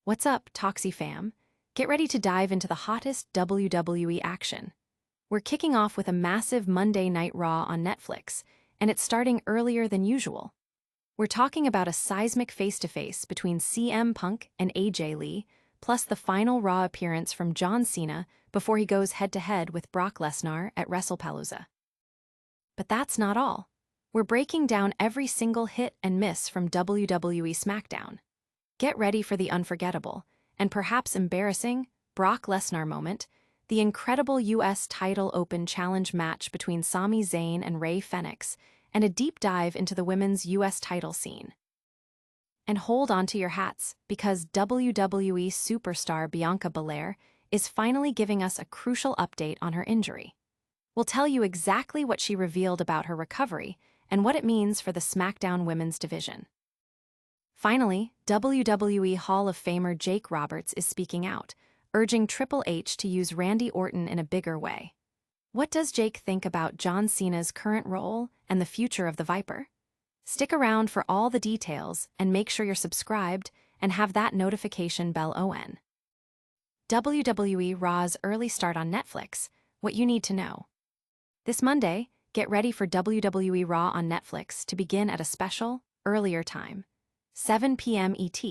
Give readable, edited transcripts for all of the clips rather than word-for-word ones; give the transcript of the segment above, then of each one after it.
What's up, Talksy fam? Get ready to dive into the hottest WWE action. We're kicking off with a massive Monday Night Raw on Netflix, and it's starting earlier than usual. We're talking about a seismic face-to-face between CM Punk and AJ Lee, plus the final Raw appearance from John Cena before he goes head-to-head with Brock Lesnar at Wrestlepalooza. But that's not all. We're breaking down every single hit and miss from WWE SmackDown. Get ready for the unforgettable, and perhaps embarrassing, Brock Lesnar moment, the incredible US Title Open Challenge match between Sami Zayn and Rey Fenix, and a deep dive into the women's US title scene. And hold on to your hats, because WWE Superstar Bianca Belair is finally giving us a crucial update on her injury. We'll tell you exactly what she revealed about her recovery and what it means for the SmackDown women's division. Finally, WWE Hall of Famer Jake Roberts is speaking out, urging Triple H to use Randy Orton in a bigger way. What does Jake think about John Cena's current role and the future of the Viper? Stick around for all the details and make sure you're subscribed and have that notification bell on. WWE Raw's early start on Netflix, what you need to know. This Monday, get ready for WWE Raw on Netflix to begin at a special, earlier time. 7 p.m. ET.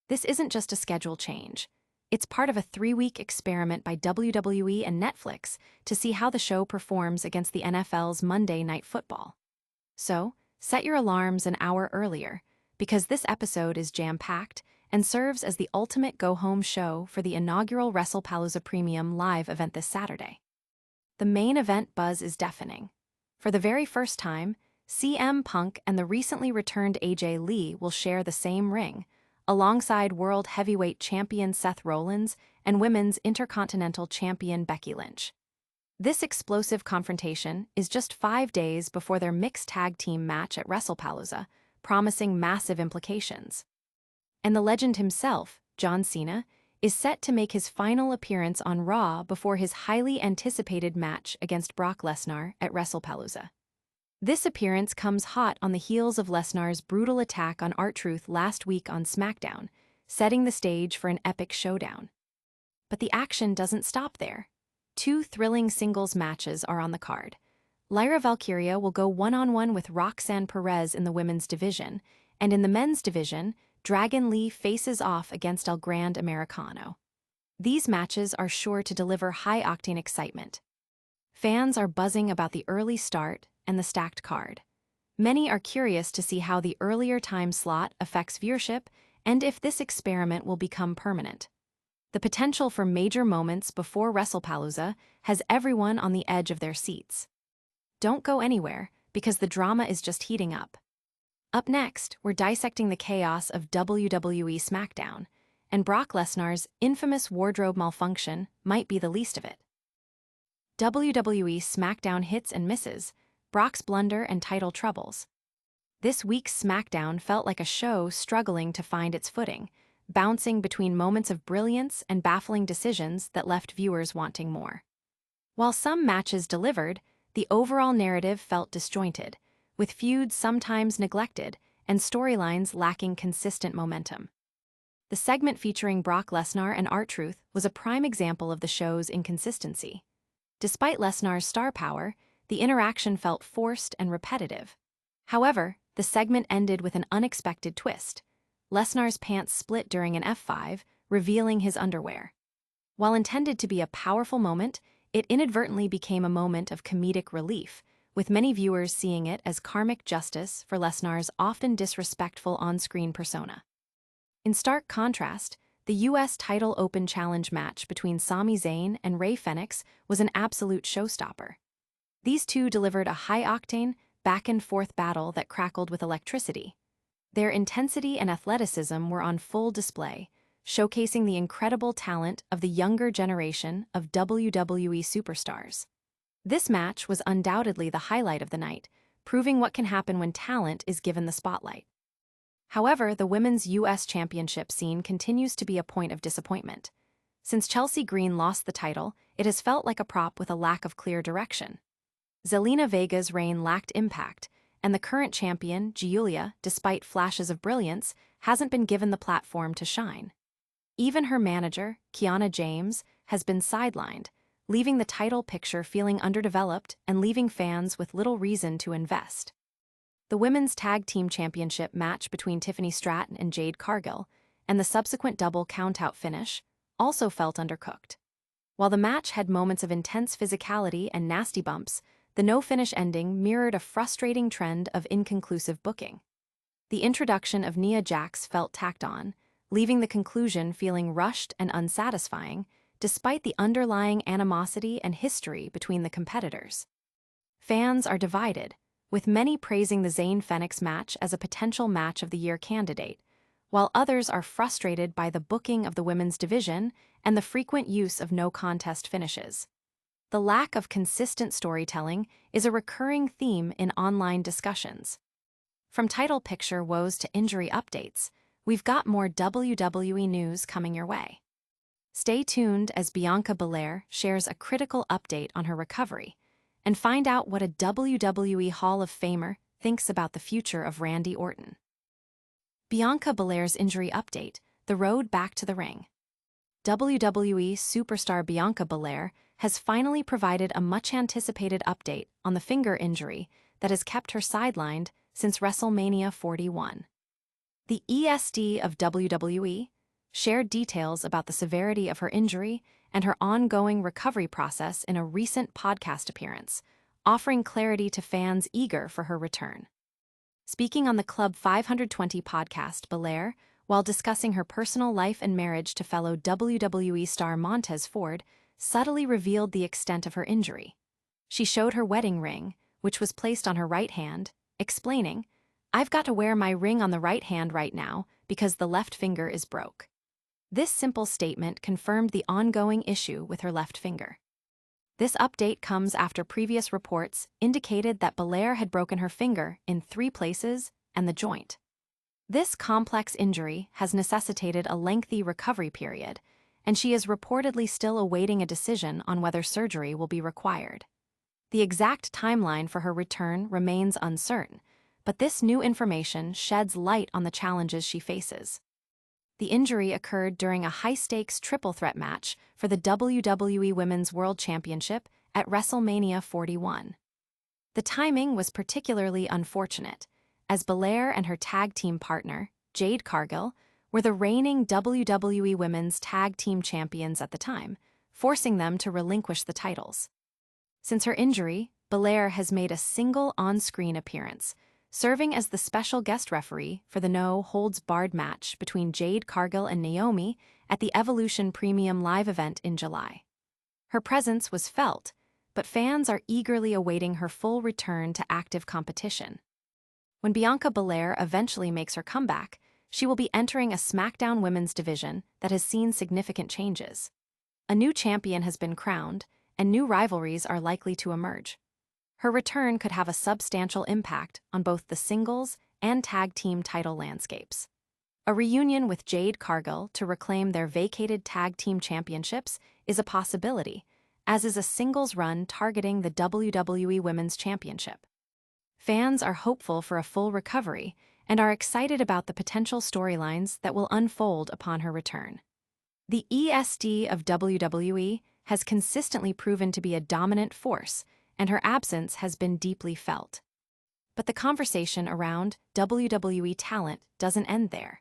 This isn't just a schedule change. It's part of a 3-week experiment by WWE and Netflix to see how the show performs against the NFL's Monday Night Football. So, set your alarms an hour earlier, because this episode is jam-packed and serves as the ultimate go-home show for the inaugural Wrestlepalooza Premium live event this Saturday. The main event buzz is deafening. For the very first time, CM Punk and the recently returned AJ Lee will share the same ring, alongside World Heavyweight Champion Seth Rollins and Women's Intercontinental Champion Becky Lynch. This explosive confrontation is just 5 days before their mixed tag team match at Wrestlepalooza, promising massive implications. And the legend himself, John Cena, is set to make his final appearance on Raw before his highly anticipated match against Brock Lesnar at Wrestlepalooza. This appearance comes hot on the heels of Lesnar's brutal attack on R-Truth last week on SmackDown, setting the stage for an epic showdown. But the action doesn't stop there. 2 thrilling singles matches are on the card. Lyra Valkyria will go one-on-one with Roxanne Perez in the women's division, and in the men's division, Dragon Lee faces off against El Grand Americano. These matches are sure to deliver high-octane excitement. Fans are buzzing about the early start and the stacked card. Many are curious to see how the earlier time slot affects viewership and if this experiment will become permanent. The potential for major moments before Wrestlepalooza has everyone on the edge of their seats. Don't go anywhere, because the drama is just heating up. Up next, we're dissecting the chaos of WWE SmackDown, and Brock Lesnar's infamous wardrobe malfunction might be the least of it. WWE SmackDown hits and misses, Brock's blunder and title troubles. This week's SmackDown felt like a show struggling to find its footing, bouncing between moments of brilliance and baffling decisions that left viewers wanting more. While some matches delivered, the overall narrative felt disjointed, with feuds sometimes neglected and storylines lacking consistent momentum. The segment featuring Brock Lesnar and R-Truth was a prime example of the show's inconsistency. Despite Lesnar's star power, the interaction felt forced and repetitive. However, the segment ended with an unexpected twist. Lesnar's pants split during an F5, revealing his underwear. While intended to be a powerful moment, it inadvertently became a moment of comedic relief, with many viewers seeing it as karmic justice for Lesnar's often disrespectful on-screen persona. In stark contrast, the US Title Open Challenge match between Sami Zayn and Rey Fenix was an absolute showstopper. These two delivered a high-octane, back-and-forth battle that crackled with electricity. Their intensity and athleticism were on full display, showcasing the incredible talent of the younger generation of WWE superstars. This match was undoubtedly the highlight of the night, proving what can happen when talent is given the spotlight. However, the women's US Championship scene continues to be a point of disappointment. Since Chelsea Green lost the title, it has felt like a prop with a lack of clear direction. Zelina Vega's reign lacked impact, and the current champion, Giulia, despite flashes of brilliance, hasn't been given the platform to shine. Even her manager, Kiana James, has been sidelined, leaving the title picture feeling underdeveloped and leaving fans with little reason to invest. The Women's Tag Team Championship match between Tiffany Stratton and Jade Cargill, and the subsequent double countout finish, also felt undercooked. While the match had moments of intense physicality and nasty bumps, the no-finish ending mirrored a frustrating trend of inconclusive booking. The introduction of Nia Jax felt tacked on, leaving the conclusion feeling rushed and unsatisfying, despite the underlying animosity and history between the competitors. Fans are divided, with many praising the Zayn Fenix match as a potential Match of the Year candidate, while others are frustrated by the booking of the women's division and the frequent use of no-contest finishes. The lack of consistent storytelling is a recurring theme in online discussions. From title picture woes to injury updates, we've got more WWE news coming your way. Stay tuned as Bianca Belair shares a critical update on her recovery, and find out what a WWE Hall of Famer thinks about the future of Randy Orton. Bianca Belair's injury update, the road back to the ring. WWE Superstar Bianca Belair has finally provided a much-anticipated update on the finger injury that has kept her sidelined since WrestleMania 41. The ESD of WWE shared details about the severity of her injury and her ongoing recovery process in a recent podcast appearance, offering clarity to fans eager for her return. Speaking on the Club 520 podcast, Belair, while discussing her personal life and marriage to fellow WWE star Montez Ford, subtly revealed the extent of her injury. She showed her wedding ring, which was placed on her right hand, explaining, "I've got to wear my ring on the right hand right now because the left finger is broke." This simple statement confirmed the ongoing issue with her left finger. This update comes after previous reports indicated that Belair had broken her finger in 3 places and the joint. This complex injury has necessitated a lengthy recovery period, and she is reportedly still awaiting a decision on whether surgery will be required. The exact timeline for her return remains uncertain, but this new information sheds light on the challenges she faces. The injury occurred during a high-stakes triple threat match for the WWE Women's World Championship at WrestleMania 41. The timing was particularly unfortunate, as Belair and her tag team partner, Jade Cargill, were the reigning WWE Women's Tag Team Champions at the time, forcing them to relinquish the titles. Since her injury, Belair has made a single on-screen appearance, serving as the special guest referee for the no-holds-barred match between Jade Cargill and Naomi at the Evolution Premium Live event in July. Her presence was felt, but fans are eagerly awaiting her full return to active competition. When Bianca Belair eventually makes her comeback, she will be entering a SmackDown women's division that has seen significant changes. A new champion has been crowned, and new rivalries are likely to emerge. Her return could have a substantial impact on both the singles and tag team title landscapes. A reunion with Jade Cargill to reclaim their vacated tag team championships is a possibility, as is a singles run targeting the WWE Women's Championship. Fans are hopeful for a full recovery and are excited about the potential storylines that will unfold upon her return. The ESD of WWE has consistently proven to be a dominant force, and her absence has been deeply felt. But the conversation around WWE talent doesn't end there.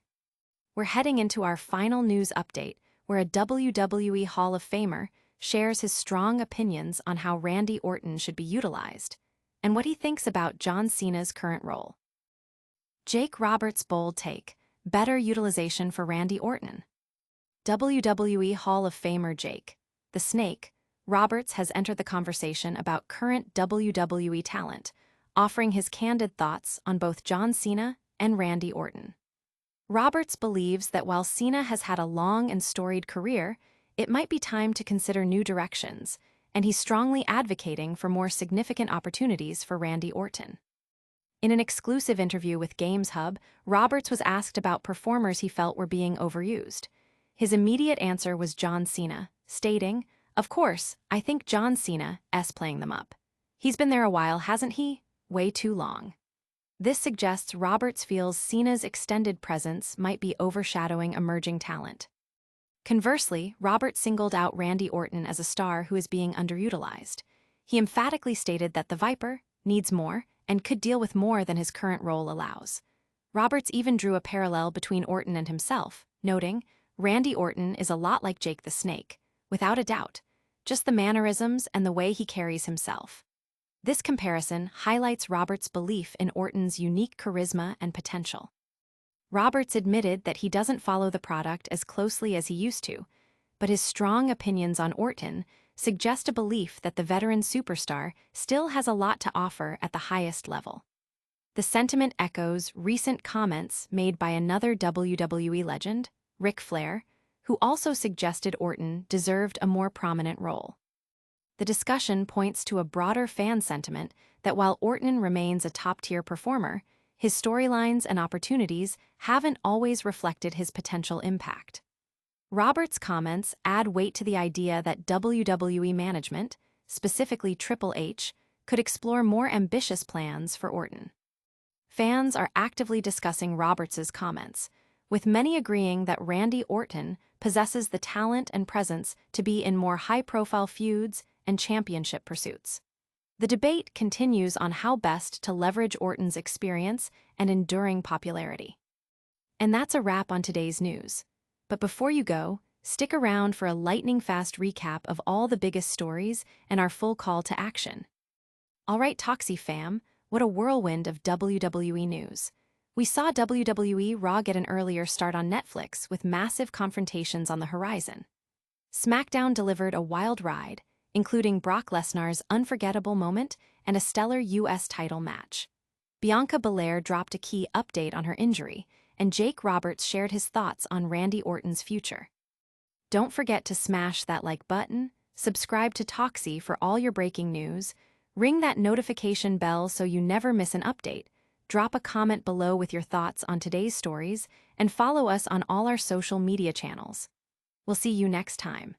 We're heading into our final news update, where a WWE Hall of Famer shares his strong opinions on how Randy Orton should be utilized, and what he thinks about John Cena's current role. Jake Roberts' bold take: better utilization for Randy Orton. WWE Hall of Famer Jake, the Snake, Roberts has entered the conversation about current WWE talent, offering his candid thoughts on both John Cena and Randy Orton. Roberts believes that while Cena has had a long and storied career, it might be time to consider new directions, and he's strongly advocating for more significant opportunities for Randy Orton. In an exclusive interview with Games Hub, Roberts was asked about performers he felt were being overused. His immediate answer was John Cena, stating, "Of course, I think John Cena's playing them up. He's been there a while, hasn't he? Way too long." This suggests Roberts feels Cena's extended presence might be overshadowing emerging talent. Conversely, Roberts singled out Randy Orton as a star who is being underutilized. He emphatically stated that the Viper needs more and could deal with more than his current role allows. Roberts even drew a parallel between Orton and himself, noting, "Randy Orton is a lot like Jake the Snake, without a doubt, just the mannerisms and the way he carries himself." This comparison highlights Roberts' belief in Orton's unique charisma and potential. Roberts admitted that he doesn't follow the product as closely as he used to, but his strong opinions on Orton suggest a belief that the veteran superstar still has a lot to offer at the highest level. The sentiment echoes recent comments made by another WWE legend, Ric Flair, who also suggested Orton deserved a more prominent role. The discussion points to a broader fan sentiment that while Orton remains a top-tier performer, his storylines and opportunities haven't always reflected his potential impact. Roberts' comments add weight to the idea that WWE management, specifically Triple H, could explore more ambitious plans for Orton. Fans are actively discussing Roberts' comments, with many agreeing that Randy Orton possesses the talent and presence to be in more high-profile feuds and championship pursuits. The debate continues on how best to leverage Orton's experience and enduring popularity. And that's a wrap on today's news. But before you go, stick around for a lightning-fast recap of all the biggest stories and our full call to action. All right, Talksy fam, what a whirlwind of WWE news. We saw WWE Raw get an earlier start on Netflix with massive confrontations on the horizon. SmackDown delivered a wild ride, including Brock Lesnar's unforgettable moment and a stellar U.S. title match. Bianca Belair dropped a key update on her injury, and Jake Roberts shared his thoughts on Randy Orton's future. Don't forget to smash that like button, subscribe to Talksy for all your breaking news, ring that notification bell so you never miss an update, drop a comment below with your thoughts on today's stories, and follow us on all our social media channels. We'll see you next time.